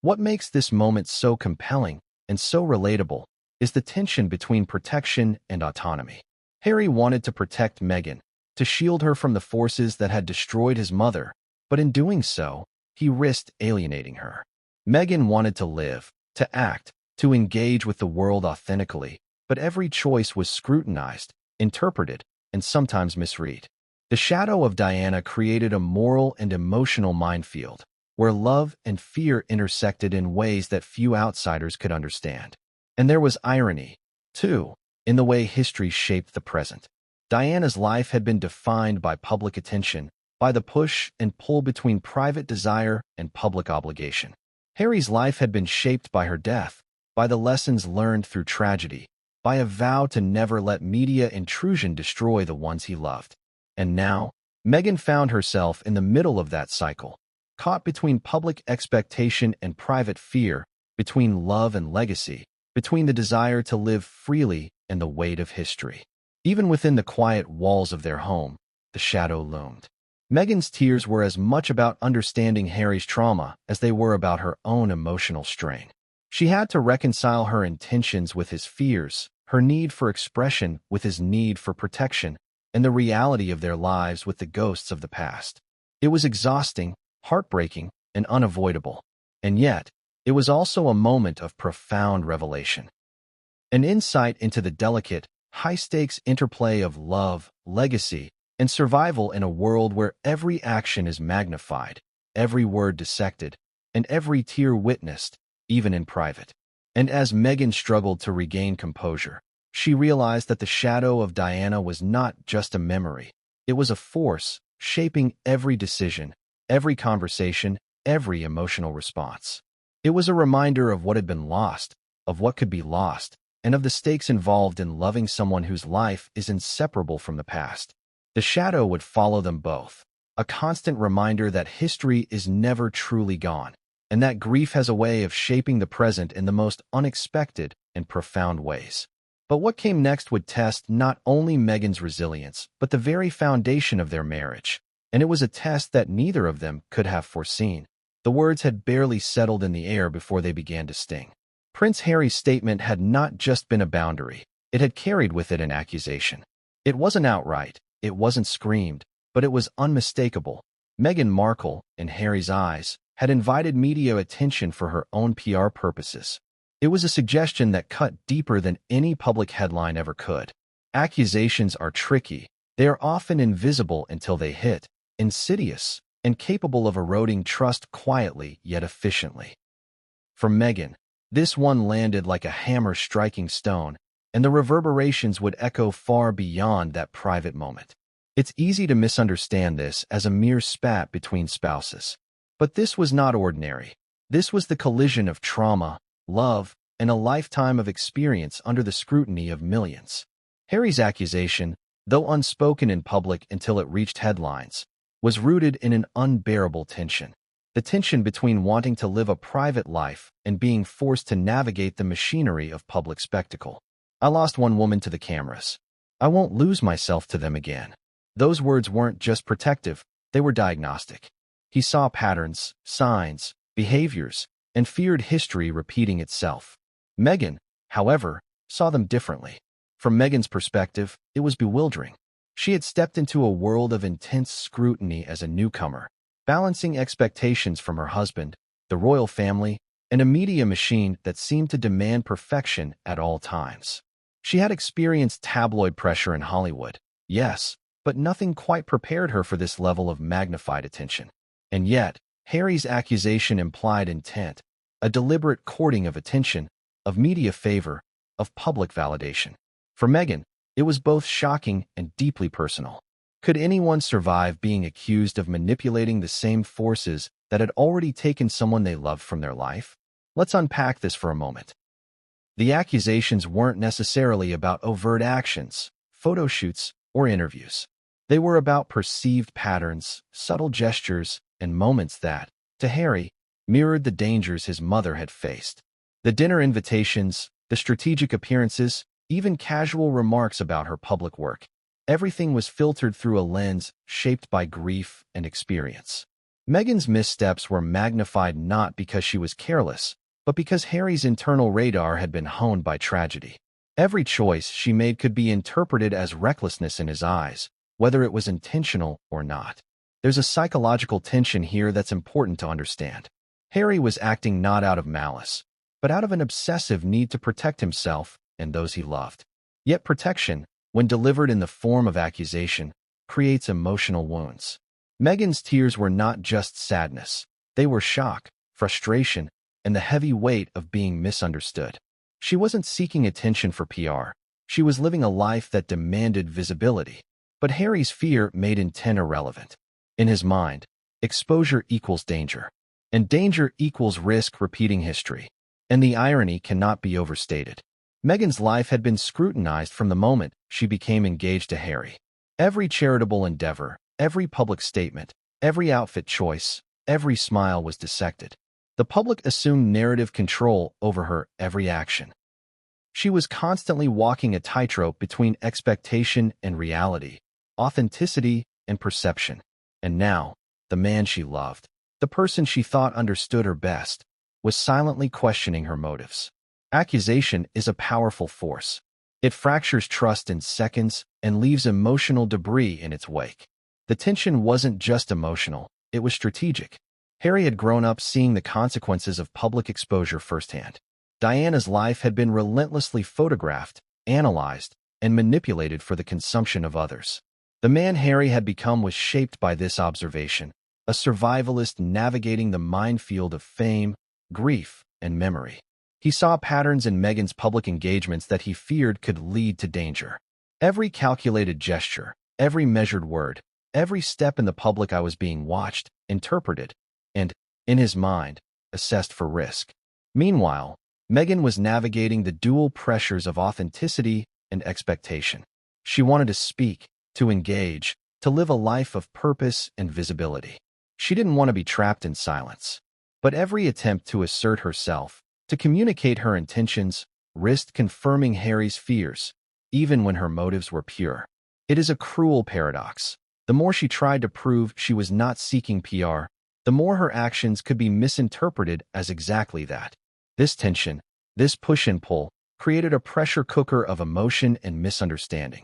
What makes this moment so compelling and so relatable is the tension between protection and autonomy. Harry wanted to protect Meghan, to shield her from the forces that had destroyed his mother, but in doing so, he risked alienating her. Meghan wanted to live, to act, to engage with the world authentically, but every choice was scrutinized, interpreted, and sometimes misread. The shadow of Diana created a moral and emotional minefield, where love and fear intersected in ways that few outsiders could understand. And there was irony, too, in the way history shaped the present. Diana's life had been defined by public attention, by the push and pull between private desire and public obligation. Harry's life had been shaped by her death, by the lessons learned through tragedy, by a vow to never let media intrusion destroy the ones he loved. And now, Meghan found herself in the middle of that cycle, caught between public expectation and private fear, between love and legacy, between the desire to live freely and the weight of history. Even within the quiet walls of their home, the shadow loomed. Meghan's tears were as much about understanding Harry's trauma as they were about her own emotional strain. She had to reconcile her intentions with his fears, her need for expression with his need for protection, and the reality of their lives with the ghosts of the past. It was exhausting, heartbreaking, and unavoidable. And yet, it was also a moment of profound revelation. An insight into the delicate, high-stakes interplay of love, legacy, and survival in a world where every action is magnified, every word dissected, and every tear witnessed, even in private. And as Meghan struggled to regain composure, she realized that the shadow of Diana was not just a memory. It was a force, shaping every decision, every conversation, every emotional response. It was a reminder of what had been lost, of what could be lost, and of the stakes involved in loving someone whose life is inseparable from the past. The shadow would follow them both, a constant reminder that history is never truly gone, and that grief has a way of shaping the present in the most unexpected and profound ways. But what came next would test not only Meghan's resilience, but the very foundation of their marriage. And it was a test that neither of them could have foreseen. The words had barely settled in the air before they began to sting. Prince Harry's statement had not just been a boundary, it had carried with it an accusation. It wasn't outright, it wasn't screamed, but it was unmistakable. Meghan Markle, in Harry's eyes, had invited media attention for her own PR purposes. It was a suggestion that cut deeper than any public headline ever could. Accusations are tricky. They are often invisible until they hit, insidious, and capable of eroding trust quietly yet efficiently. For Meghan, this one landed like a hammer striking stone, and the reverberations would echo far beyond that private moment. It's easy to misunderstand this as a mere spat between spouses. But this was not ordinary. This was the collision of trauma, love, and a lifetime of experience under the scrutiny of millions. Harry's accusation, though unspoken in public until it reached headlines, was rooted in an unbearable tension. The tension between wanting to live a private life and being forced to navigate the machinery of public spectacle. I lost one woman to the cameras. I won't lose myself to them again. Those words weren't just protective, they were diagnostic. He saw patterns, signs, behaviors, and feared history repeating itself. Meghan, however, saw them differently. From Meghan's perspective, it was bewildering. She had stepped into a world of intense scrutiny as a newcomer, balancing expectations from her husband, the royal family, and a media machine that seemed to demand perfection at all times. She had experienced tabloid pressure in Hollywood, yes, but nothing quite prepared her for this level of magnified attention. And yet, Harry's accusation implied intent, a deliberate courting of attention, of media favor, of public validation. For Meghan, it was both shocking and deeply personal. Could anyone survive being accused of manipulating the same forces that had already taken someone they loved from their life? Let's unpack this for a moment. The accusations weren't necessarily about overt actions, photo shoots, or interviews. They were about perceived patterns, subtle gestures, and moments that, to Harry, mirrored the dangers his mother had faced. The dinner invitations, the strategic appearances, even casual remarks about her public work. Everything was filtered through a lens shaped by grief and experience. Meghan's missteps were magnified not because she was careless, but because Harry's internal radar had been honed by tragedy. Every choice she made could be interpreted as recklessness in his eyes, whether it was intentional or not. There's a psychological tension here that's important to understand. Harry was acting not out of malice, but out of an obsessive need to protect himself and those he loved. Yet protection, when delivered in the form of accusation, creates emotional wounds. Meghan's tears were not just sadness. They were shock, frustration, and the heavy weight of being misunderstood. She wasn't seeking attention for PR. She was living a life that demanded visibility. But Harry's fear made intent irrelevant. In his mind, exposure equals danger, and danger equals risk repeating history. And the irony cannot be overstated. Meghan's life had been scrutinized from the moment she became engaged to Harry. Every charitable endeavor, every public statement, every outfit choice, every smile was dissected. The public assumed narrative control over her every action. She was constantly walking a tightrope between expectation and reality, authenticity and perception. And now, the man she loved, the person she thought understood her best, was silently questioning her motives. Accusation is a powerful force. It fractures trust in seconds and leaves emotional debris in its wake. The tension wasn't just emotional, it was strategic. Harry had grown up seeing the consequences of public exposure firsthand. Diana's life had been relentlessly photographed, analyzed, and manipulated for the consumption of others. The man Harry had become was shaped by this observation, a survivalist navigating the minefield of fame, grief, and memory. He saw patterns in Meghan's public engagements that he feared could lead to danger. Every calculated gesture, every measured word, Every step in the public I was being watched, interpreted, and, in his mind, assessed for risk. Meanwhile, Meghan was navigating the dual pressures of authenticity and expectation. She wanted to speak, to engage, to live a life of purpose and visibility. She didn't want to be trapped in silence. But every attempt to assert herself, to communicate her intentions, risked confirming Harry's fears, even when her motives were pure. It is a cruel paradox. The more she tried to prove she was not seeking PR, the more her actions could be misinterpreted as exactly that. This tension, this push and pull, created a pressure cooker of emotion and misunderstanding.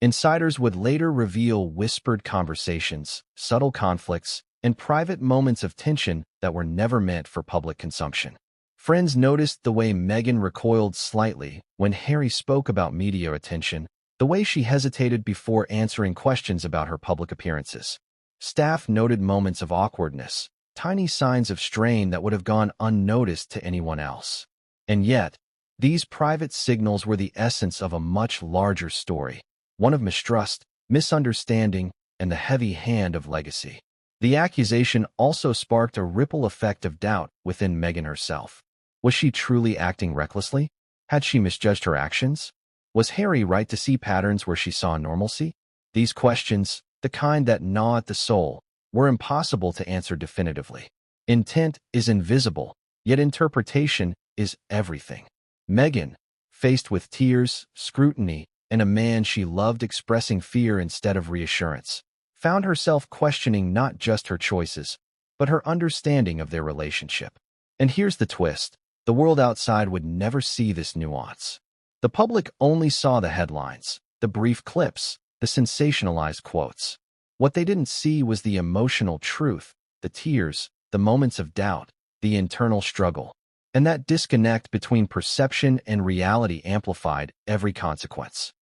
Insiders would later reveal whispered conversations, subtle conflicts, and private moments of tension that were never meant for public consumption. Friends noticed the way Meghan recoiled slightly when Harry spoke about media attention, the way she hesitated before answering questions about her public appearances. Staff noted moments of awkwardness, tiny signs of strain that would have gone unnoticed to anyone else. And yet, these private signals were the essence of a much larger story, one of mistrust, misunderstanding, and the heavy hand of legacy. The accusation also sparked a ripple effect of doubt within Meghan herself. Was she truly acting recklessly? Had she misjudged her actions? Was Harry right to see patterns where she saw normalcy? These questions, the kind that gnaw at the soul, were impossible to answer definitively. Intent is invisible, yet interpretation is everything. Meghan, faced with tears, scrutiny, and a man she loved expressing fear instead of reassurance, found herself questioning not just her choices, but her understanding of their relationship. And here's the twist. The world outside would never see this nuance. The public only saw the headlines, the brief clips, the sensationalized quotes. What they didn't see was the emotional truth, the tears, the moments of doubt, the internal struggle. And that disconnect between perception and reality amplified every consequence.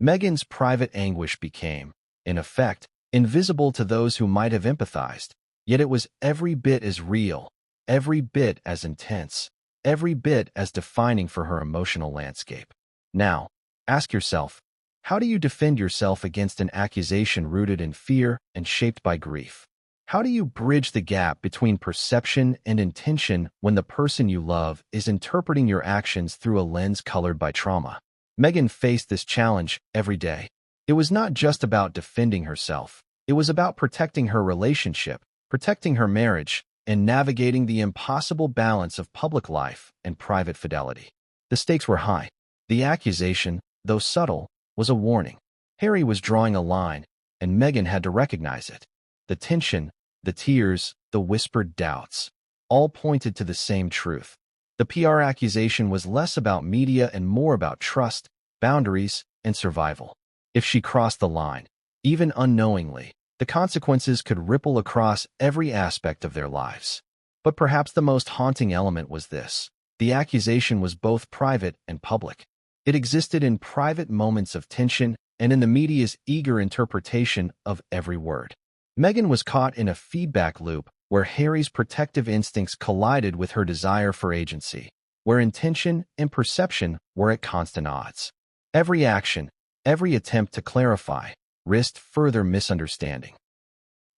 Meghan's private anguish became, in effect, invisible to those who might have empathized, yet it was every bit as real, every bit as intense, every bit as defining for her emotional landscape. Now, ask yourself, how do you defend yourself against an accusation rooted in fear and shaped by grief? How do you bridge the gap between perception and intention when the person you love is interpreting your actions through a lens colored by trauma? Meghan faced this challenge every day. It was not just about defending herself. It was about protecting her relationship, protecting her marriage, and navigating the impossible balance of public life and private fidelity. The stakes were high. The accusation, though subtle, was a warning. Harry was drawing a line, and Meghan had to recognize it. The tension, the tears, the whispered doubts, all pointed to the same truth. The PR accusation was less about media and more about trust, boundaries, and survival. If she crossed the line, even unknowingly, the consequences could ripple across every aspect of their lives. But perhaps the most haunting element was this. The accusation was both private and public. It existed in private moments of tension and in the media's eager interpretation of every word. Meghan was caught in a feedback loop where Harry's protective instincts collided with her desire for agency, where intention and perception were at constant odds. Every action, every attempt to clarify, risked further misunderstanding.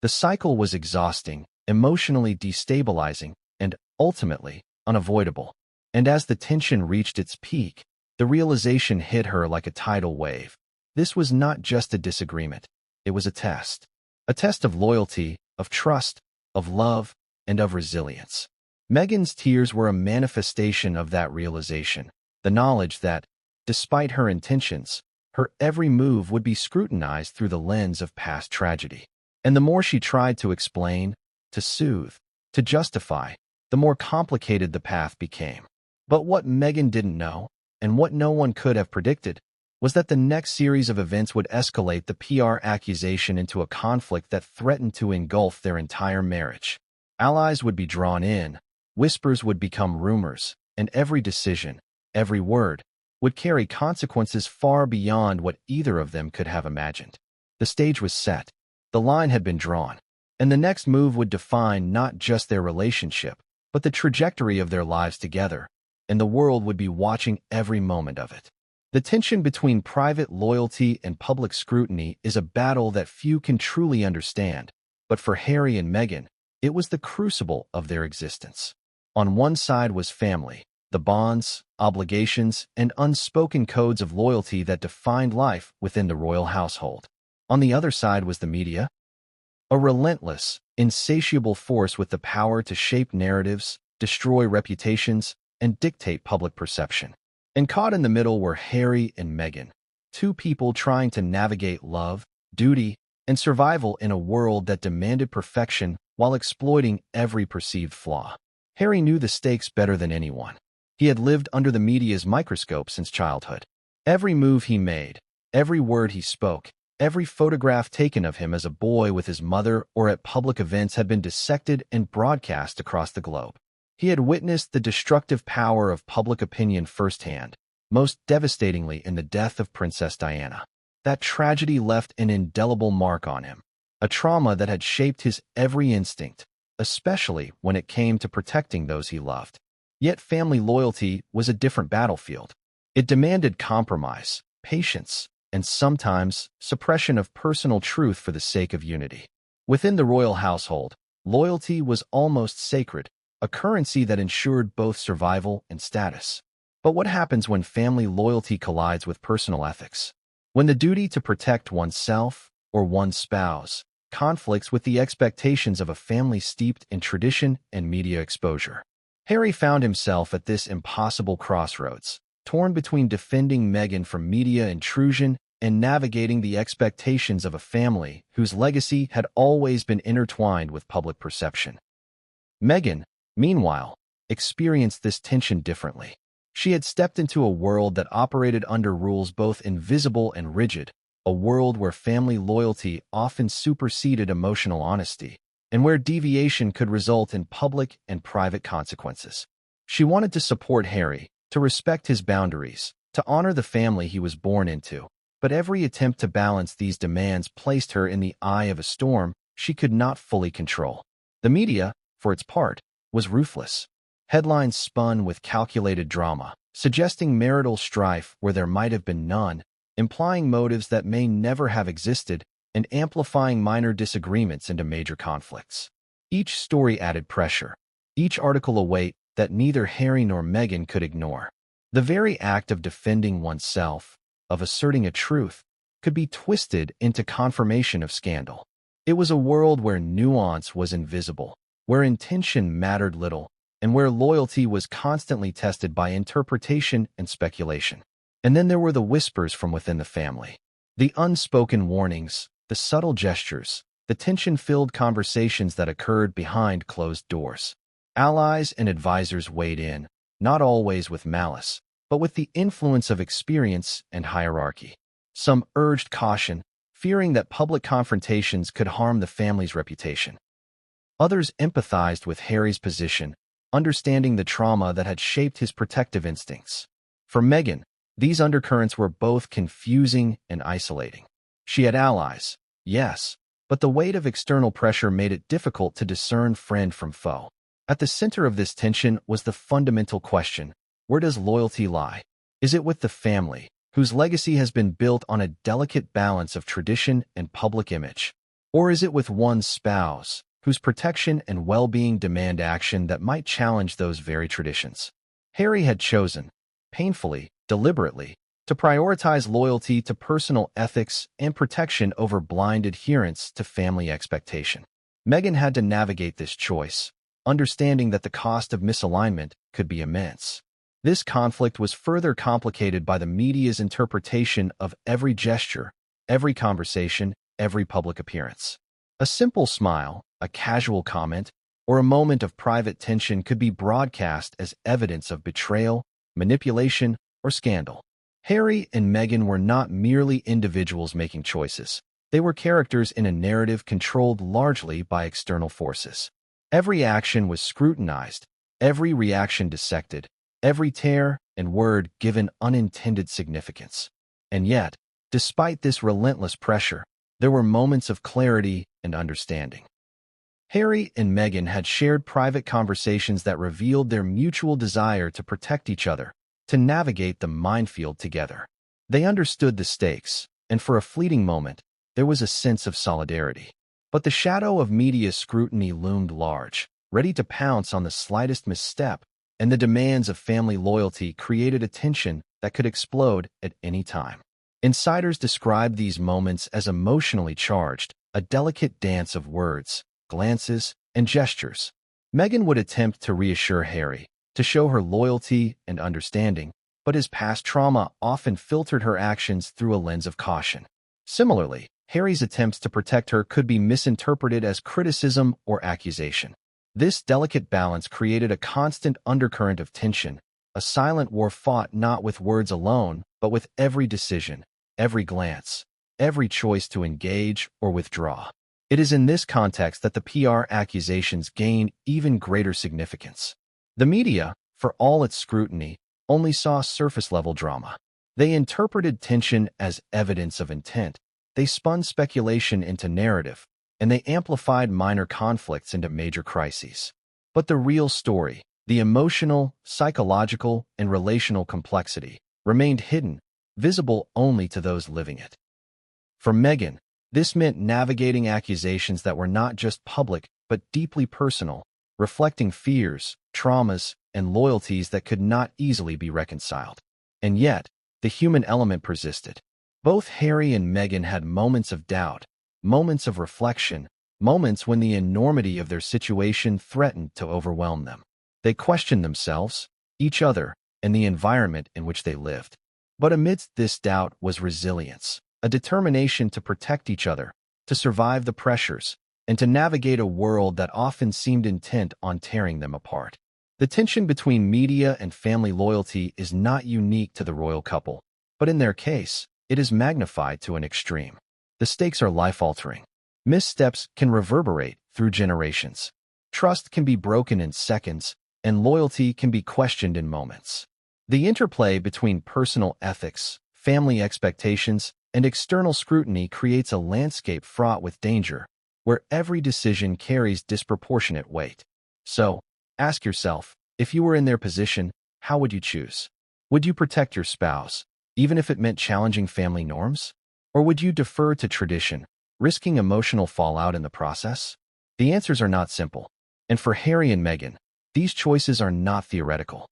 The cycle was exhausting, emotionally destabilizing, and, ultimately, unavoidable. And as the tension reached its peak, the realization hit her like a tidal wave. This was not just a disagreement. It was a test. A test of loyalty, of trust, of love, and of resilience. Meghan's tears were a manifestation of that realization, the knowledge that, despite her intentions, her every move would be scrutinized through the lens of past tragedy. And the more she tried to explain, to soothe, to justify, the more complicated the path became. But what Meghan didn't know, and what no one could have predicted, was that the next series of events would escalate the PR accusation into a conflict that threatened to engulf their entire marriage. Allies would be drawn in, whispers would become rumors, and every decision, every word, would carry consequences far beyond what either of them could have imagined. The stage was set, the line had been drawn, and the next move would define not just their relationship, but the trajectory of their lives together, and the world would be watching every moment of it. The tension between private loyalty and public scrutiny is a battle that few can truly understand, but for Harry and Meghan, it was the crucible of their existence. On one side was family, the bonds, obligations, and unspoken codes of loyalty that defined life within the royal household. On the other side was the media, a relentless, insatiable force with the power to shape narratives, destroy reputations, and dictate public perception. And caught in the middle were Harry and Meghan, two people trying to navigate love, duty, and survival in a world that demanded perfection while exploiting every perceived flaw. Harry knew the stakes better than anyone. He had lived under the media's microscope since childhood. Every move he made, every word he spoke, every photograph taken of him as a boy with his mother or at public events had been dissected and broadcast across the globe. He had witnessed the destructive power of public opinion firsthand, most devastatingly in the death of Princess Diana. That tragedy left an indelible mark on him, a trauma that had shaped his every instinct, especially when it came to protecting those he loved. Yet family loyalty was a different battlefield. It demanded compromise, patience, and sometimes suppression of personal truth for the sake of unity. Within the royal household, loyalty was almost sacred, a currency that ensured both survival and status. But what happens when family loyalty collides with personal ethics? When the duty to protect oneself or one's spouse conflicts with the expectations of a family steeped in tradition and media exposure? Harry found himself at this impossible crossroads, torn between defending Meghan from media intrusion and navigating the expectations of a family whose legacy had always been intertwined with public perception. Meghan, meanwhile, experienced this tension differently. She had stepped into a world that operated under rules both invisible and rigid, a world where family loyalty often superseded emotional honesty, and where deviation could result in public and private consequences. She wanted to support Harry, to respect his boundaries, to honor the family he was born into, but every attempt to balance these demands placed her in the eye of a storm she could not fully control. The media, for its part, was ruthless. Headlines spun with calculated drama, suggesting marital strife where there might have been none, implying motives that may never have existed, and amplifying minor disagreements into major conflicts. Each story added pressure, each article a weight that neither Harry nor Meghan could ignore. The very act of defending oneself, of asserting a truth, could be twisted into confirmation of scandal. It was a world where nuance was invisible, where intention mattered little, and where loyalty was constantly tested by interpretation and speculation. And then there were the whispers from within the family, the unspoken warnings, the subtle gestures, the tension-filled conversations that occurred behind closed doors. Allies and advisors weighed in, not always with malice, but with the influence of experience and hierarchy. Some urged caution, fearing that public confrontations could harm the family's reputation. Others empathized with Harry's position, understanding the trauma that had shaped his protective instincts. For Meghan, these undercurrents were both confusing and isolating. She had allies, yes, but the weight of external pressure made it difficult to discern friend from foe. At the center of this tension was the fundamental question: where does loyalty lie? Is it with the family, whose legacy has been built on a delicate balance of tradition and public image? Or is it with one's spouse, whose protection and well-being demand action that might challenge those very traditions? Harry had chosen, painfully, deliberately, to prioritize loyalty to personal ethics and protection over blind adherence to family expectation. Meghan had to navigate this choice, understanding that the cost of misalignment could be immense. This conflict was further complicated by the media's interpretation of every gesture, every conversation, every public appearance. A simple smile, a casual comment, or a moment of private tension could be broadcast as evidence of betrayal, manipulation, or scandal. Harry and Meghan were not merely individuals making choices. They were characters in a narrative controlled largely by external forces. Every action was scrutinized, every reaction dissected, every tear and word given unintended significance. And yet, despite this relentless pressure, there were moments of clarity and understanding. Harry and Meghan had shared private conversations that revealed their mutual desire to protect each other, to navigate the minefield together. They understood the stakes, and for a fleeting moment, there was a sense of solidarity. But the shadow of media scrutiny loomed large, ready to pounce on the slightest misstep, and the demands of family loyalty created a tension that could explode at any time. Insiders describe these moments as emotionally charged, a delicate dance of words, glances, and gestures. Meghan would attempt to reassure Harry, to show her loyalty and understanding, but his past trauma often filtered her actions through a lens of caution. Similarly, Harry's attempts to protect her could be misinterpreted as criticism or accusation. This delicate balance created a constant undercurrent of tension, a silent war fought not with words alone, but with every decision, every glance, every choice to engage or withdraw. It is in this context that the PR accusations gain even greater significance. The media, for all its scrutiny, only saw surface-level drama. They interpreted tension as evidence of intent. They spun speculation into narrative, and they amplified minor conflicts into major crises. But the real story, the emotional, psychological, and relational complexity, remained hidden, visible only to those living it. For Meghan, this meant navigating accusations that were not just public, but deeply personal, reflecting fears, traumas, and loyalties that could not easily be reconciled. And yet, the human element persisted. Both Harry and Meghan had moments of doubt, moments of reflection, moments when the enormity of their situation threatened to overwhelm them. They questioned themselves, each other, and the environment in which they lived. But amidst this doubt was resilience, a determination to protect each other, to survive the pressures, and to navigate a world that often seemed intent on tearing them apart. The tension between media and family loyalty is not unique to the royal couple, but in their case, it is magnified to an extreme. The stakes are life-altering. Missteps can reverberate through generations. Trust can be broken in seconds, and loyalty can be questioned in moments. The interplay between personal ethics, family expectations, and external scrutiny creates a landscape fraught with danger, where every decision carries disproportionate weight. So, ask yourself, if you were in their position, how would you choose? Would you protect your spouse, even if it meant challenging family norms? Or would you defer to tradition, risking emotional fallout in the process? The answers are not simple. And for Harry and Meghan, these choices are not theoretical.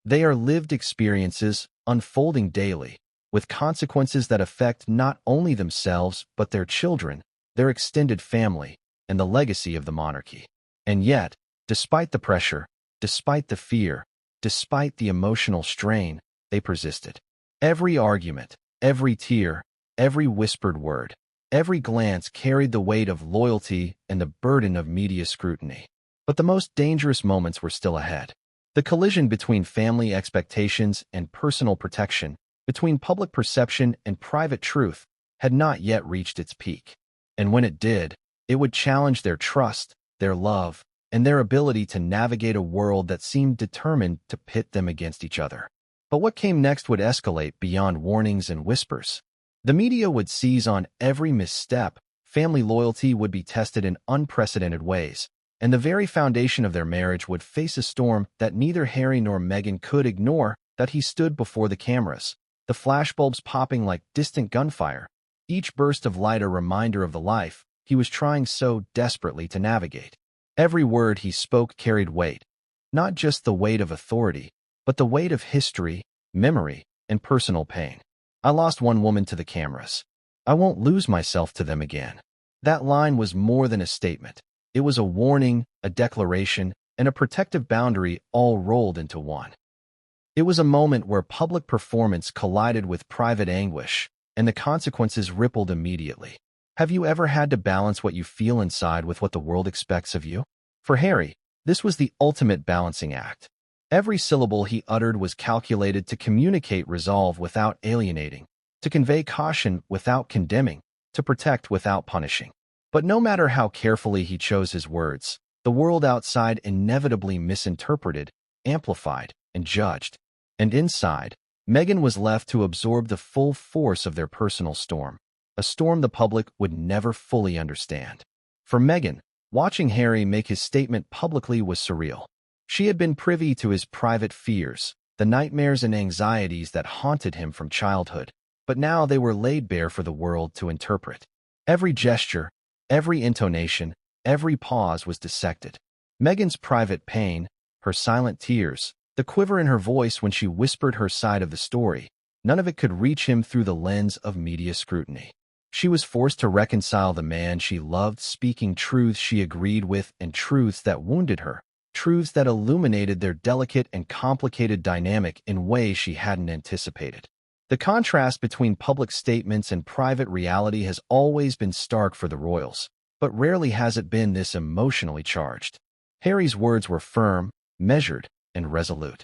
They are lived experiences unfolding daily, with consequences that affect not only themselves but their children, their extended family, and the legacy of the monarchy. And yet, despite the pressure, despite the fear, despite the emotional strain, they persisted. Every argument, every tear, every whispered word, every glance carried the weight of loyalty and the burden of media scrutiny. But the most dangerous moments were still ahead. The collision between family expectations and personal protection, between public perception and private truth, had not yet reached its peak. And when it did, it would challenge their trust, their love, and their ability to navigate a world that seemed determined to pit them against each other. But what came next would escalate beyond warnings and whispers. The media would seize on every misstep, family loyalty would be tested in unprecedented ways, and the very foundation of their marriage would face a storm that neither Harry nor Meghan could ignore. That he stood before the cameras, the flashbulbs popping like distant gunfire, each burst of light a reminder of the life he was trying so desperately to navigate. Every word he spoke carried weight, not just the weight of authority, but the weight of history, memory, and personal pain. I lost one woman to the cameras. I won't lose myself to them again. That line was more than a statement. It was a warning, a declaration, and a protective boundary all rolled into one. It was a moment where public performance collided with private anguish, and the consequences rippled immediately. Have you ever had to balance what you feel inside with what the world expects of you? For Harry, this was the ultimate balancing act. Every syllable he uttered was calculated to communicate resolve without alienating, to convey caution without condemning, to protect without punishing. But no matter how carefully he chose his words, the world outside inevitably misinterpreted, amplified, and judged. And inside, Meghan was left to absorb the full force of their personal storm, a storm the public would never fully understand. For Meghan, watching Harry make his statement publicly was surreal. She had been privy to his private fears, the nightmares and anxieties that haunted him from childhood, but now they were laid bare for the world to interpret. Every gesture, every intonation, every pause was dissected. Meghan's private pain, her silent tears, the quiver in her voice when she whispered her side of the story, none of it could reach him through the lens of media scrutiny. She was forced to reconcile the man she loved speaking truths she agreed with and truths that wounded her, truths that illuminated their delicate and complicated dynamic in ways she hadn't anticipated. The contrast between public statements and private reality has always been stark for the royals, but rarely has it been this emotionally charged. Harry's words were firm, measured, and resolute.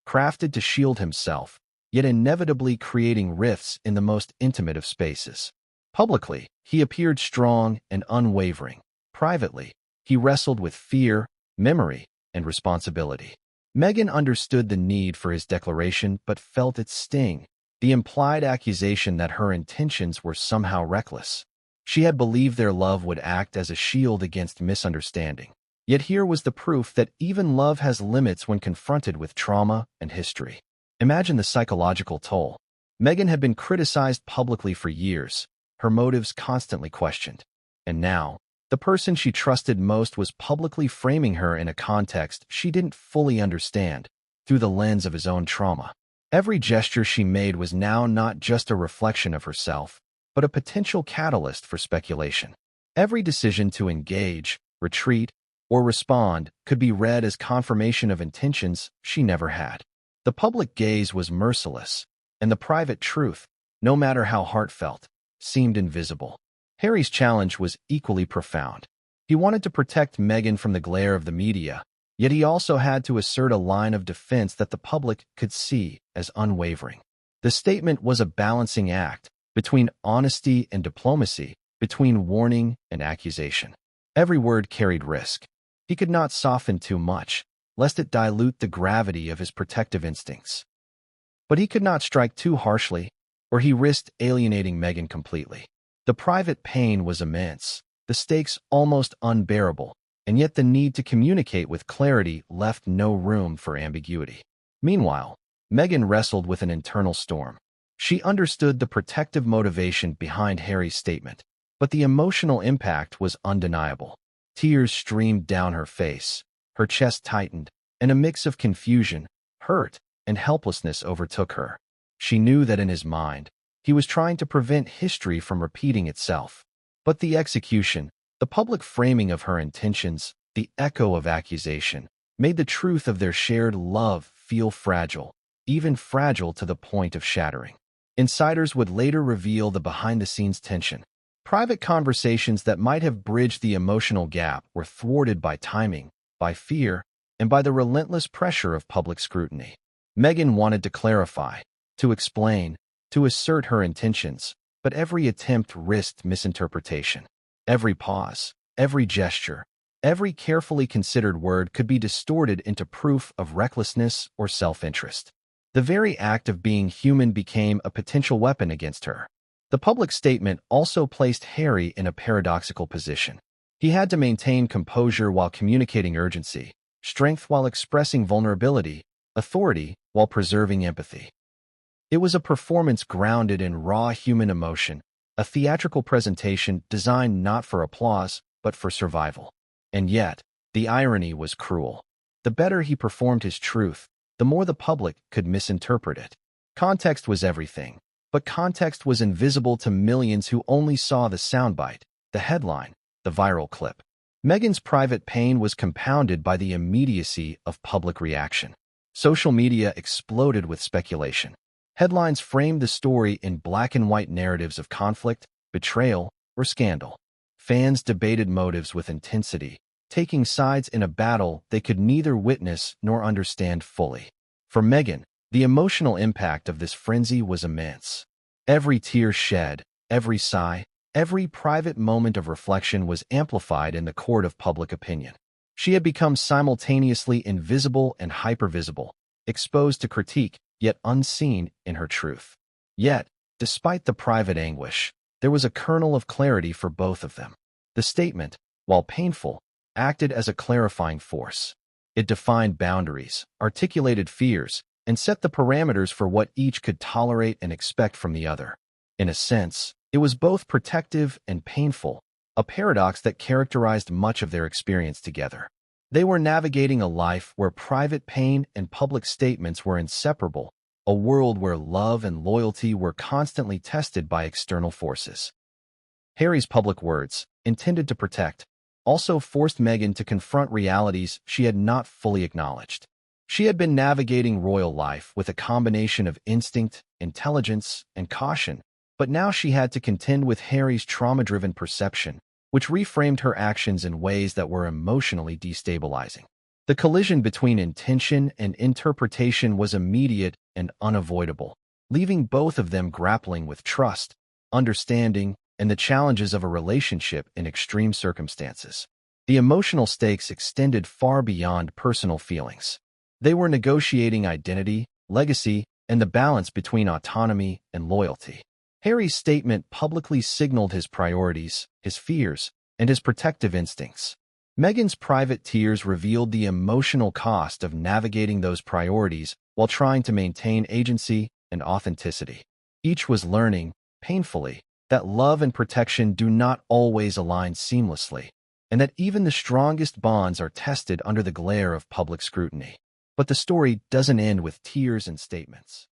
Crafted to shield himself, yet inevitably creating rifts in the most intimate of spaces. Publicly, he appeared strong and unwavering. Privately, he wrestled with fear, memory, and responsibility. Meghan understood the need for his declaration but felt its sting, the implied accusation that her intentions were somehow reckless. She had believed their love would act as a shield against misunderstanding. Yet here was the proof that even love has limits when confronted with trauma and history. Imagine the psychological toll. Meghan had been criticized publicly for years, her motives constantly questioned. And now, the person she trusted most was publicly framing her in a context she didn't fully understand, through the lens of his own trauma. Every gesture she made was now not just a reflection of herself, but a potential catalyst for speculation. Every decision to engage, retreat, or respond could be read as confirmation of intentions she never had. The public gaze was merciless, and the private truth, no matter how heartfelt, seemed invisible. Harry's challenge was equally profound. He wanted to protect Meghan from the glare of the media, yet he also had to assert a line of defense that the public could see as unwavering. The statement was a balancing act between honesty and diplomacy, between warning and accusation. Every word carried risk. He could not soften too much, lest it dilute the gravity of his protective instincts. But he could not strike too harshly, or he risked alienating Meghan completely. The private pain was immense, the stakes almost unbearable, and yet the need to communicate with clarity left no room for ambiguity. Meanwhile, Meghan wrestled with an internal storm. She understood the protective motivation behind Harry's statement, but the emotional impact was undeniable. Tears streamed down her face, her chest tightened, and a mix of confusion, hurt, and helplessness overtook her. She knew that in his mind, he was trying to prevent history from repeating itself. But the execution, the public framing of her intentions, the echo of accusation, made the truth of their shared love feel fragile, even fragile to the point of shattering. Insiders would later reveal the behind-the-scenes tension. Private conversations that might have bridged the emotional gap were thwarted by timing, by fear, and by the relentless pressure of public scrutiny. Meghan wanted to clarify, to explain, to assert her intentions, but every attempt risked misinterpretation. Every pause, every gesture, every carefully considered word could be distorted into proof of recklessness or self-interest. The very act of being human became a potential weapon against her. The public statement also placed Harry in a paradoxical position. He had to maintain composure while communicating urgency, strength while expressing vulnerability, authority while preserving empathy. It was a performance grounded in raw human emotion, a theatrical presentation designed not for applause, but for survival. And yet, the irony was cruel. The better he performed his truth, the more the public could misinterpret it. Context was everything, but context was invisible to millions who only saw the soundbite, the headline, the viral clip. Meghan's private pain was compounded by the immediacy of public reaction. Social media exploded with speculation. Headlines framed the story in black-and-white narratives of conflict, betrayal, or scandal. Fans debated motives with intensity, taking sides in a battle they could neither witness nor understand fully. For Meghan, the emotional impact of this frenzy was immense. Every tear shed, every sigh, every private moment of reflection was amplified in the court of public opinion. She had become simultaneously invisible and hypervisible, exposed to critique, yet unseen in her truth. Yet, despite the private anguish, there was a kernel of clarity for both of them. The statement, while painful, acted as a clarifying force. It defined boundaries, articulated fears, and set the parameters for what each could tolerate and expect from the other. In a sense, it was both protective and painful, a paradox that characterized much of their experience together. They were navigating a life where private pain and public statements were inseparable, a world where love and loyalty were constantly tested by external forces. Harry's public words, intended to protect, also forced Meghan to confront realities she had not fully acknowledged. She had been navigating royal life with a combination of instinct, intelligence, and caution, but now she had to contend with Harry's trauma-driven perception, which reframed her actions in ways that were emotionally destabilizing. The collision between intention and interpretation was immediate and unavoidable, leaving both of them grappling with trust, understanding, and the challenges of a relationship in extreme circumstances. The emotional stakes extended far beyond personal feelings. They were negotiating identity, legacy, and the balance between autonomy and loyalty. Harry's statement publicly signaled his priorities, his fears, and his protective instincts. Meghan's private tears revealed the emotional cost of navigating those priorities while trying to maintain agency and authenticity. Each was learning, painfully, that love and protection do not always align seamlessly, and that even the strongest bonds are tested under the glare of public scrutiny. But the story doesn't end with tears and statements.